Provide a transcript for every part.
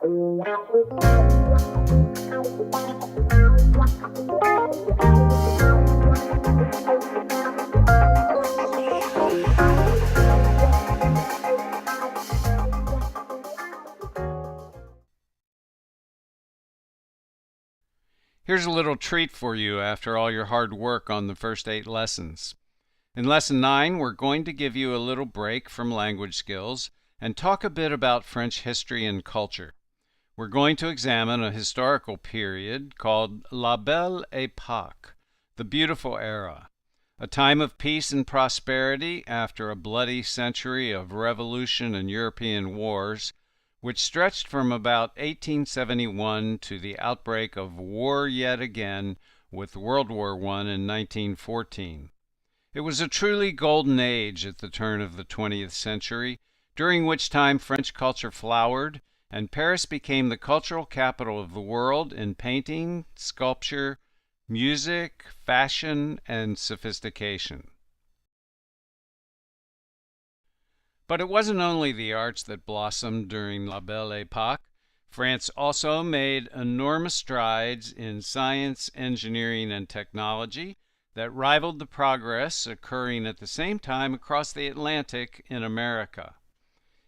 Here's a little treat for you after all your hard work on the first 8 lessons. In Lesson 9, we're going to give you a little break from language skills and talk a bit about French history and culture. We're going to examine a historical period called La Belle Époque, the Beautiful Era, a time of peace and prosperity after a bloody century of revolution and European wars, which stretched from about 1871 to the outbreak of war yet again with World War I in 1914. It was a truly golden age at the turn of the 20th century, during which time French culture flowered and Paris became the cultural capital of the world in painting, sculpture, music, fashion, and sophistication. But it wasn't only the arts that blossomed during La Belle Époque. France also made enormous strides in science, engineering, and technology that rivaled the progress occurring at the same time across the Atlantic in America.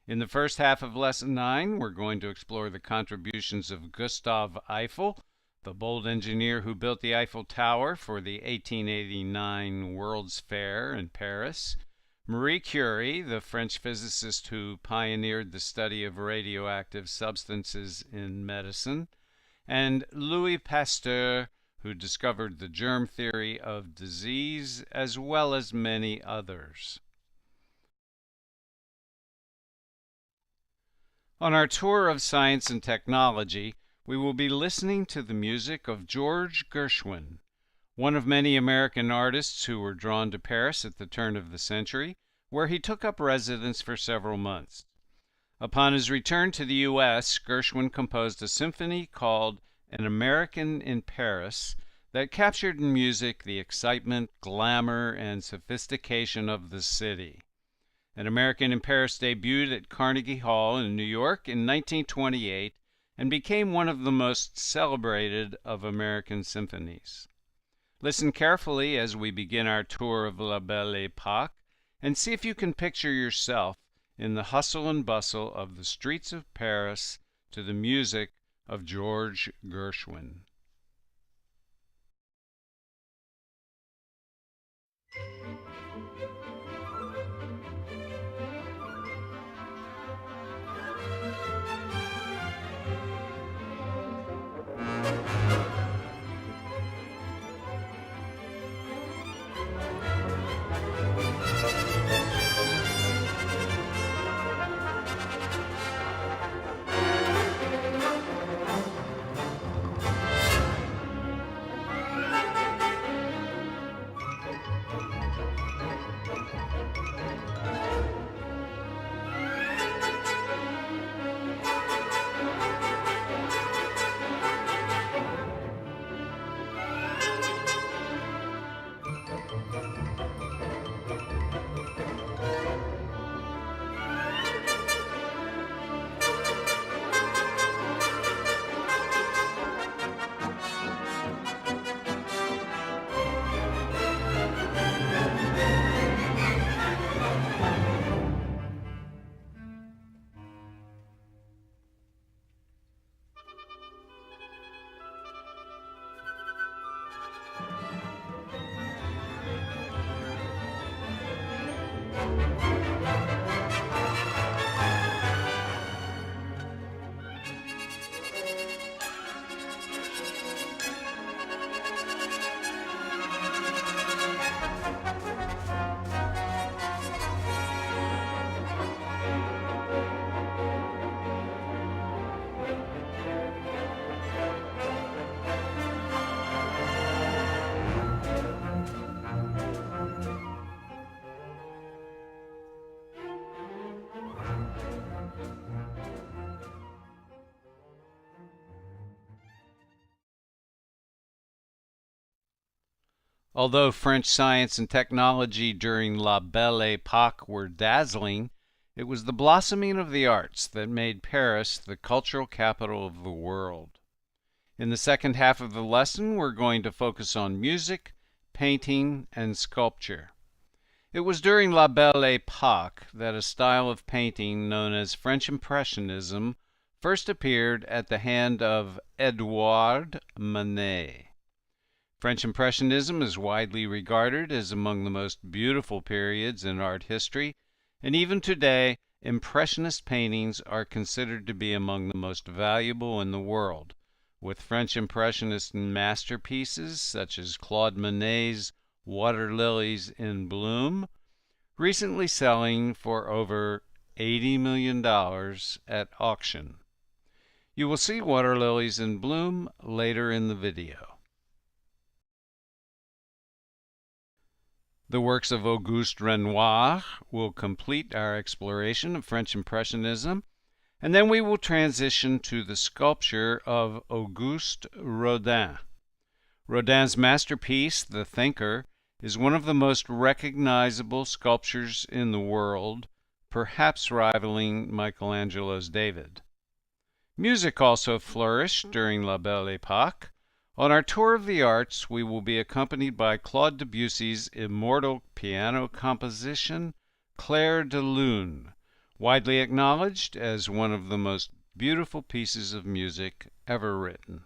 In the first half of Lesson 9, we're going to explore the contributions of Gustave Eiffel, the bold engineer who built the Eiffel Tower for the 1889 World's Fair in Paris, Marie Curie, the French physicist who pioneered the study of radioactive substances in medicine, and Louis Pasteur, who discovered the germ theory of disease, as well as many others. On our tour of science and technology, we will be listening to the music of George Gershwin, one of many American artists who were drawn to Paris at the turn of the century, where he took up residence for several months. Upon his return to the U.S., Gershwin composed a symphony called An American in Paris that captured in music the excitement, glamour, and sophistication of the city. An American in Paris debuted at Carnegie Hall in New York in 1928 and became one of the most celebrated of American symphonies. Listen carefully as we begin our tour of La Belle Époque and see if you can picture yourself in the hustle and bustle of the streets of Paris to the music of George Gershwin. Although French science and technology during La Belle Époque were dazzling, It was the blossoming of the arts that made Paris the cultural capital of the world. In the second half of the lesson, we're going to focus on music, painting, and sculpture. It was during La Belle Époque that a style of painting known as French Impressionism first appeared at the hand of Edouard Manet. French Impressionism is widely regarded as among the most beautiful periods in art history, and even today, Impressionist paintings are considered to be among the most valuable in the world, with French Impressionist masterpieces such as Claude Monet's Water Lilies in Bloom recently selling for over $80 million at auction. You will see Water Lilies in Bloom later in the video. The works of Auguste Renoir will complete our exploration of French Impressionism, and then we will transition to the sculpture of Auguste Rodin. Rodin's masterpiece, The Thinker, is one of the most recognizable sculptures in the world, perhaps rivaling Michelangelo's David. Music also flourished during La Belle Époque. On our tour of the arts, we will be accompanied by Claude Debussy's immortal piano composition, Clair de Lune, widely acknowledged as one of the most beautiful pieces of music ever written.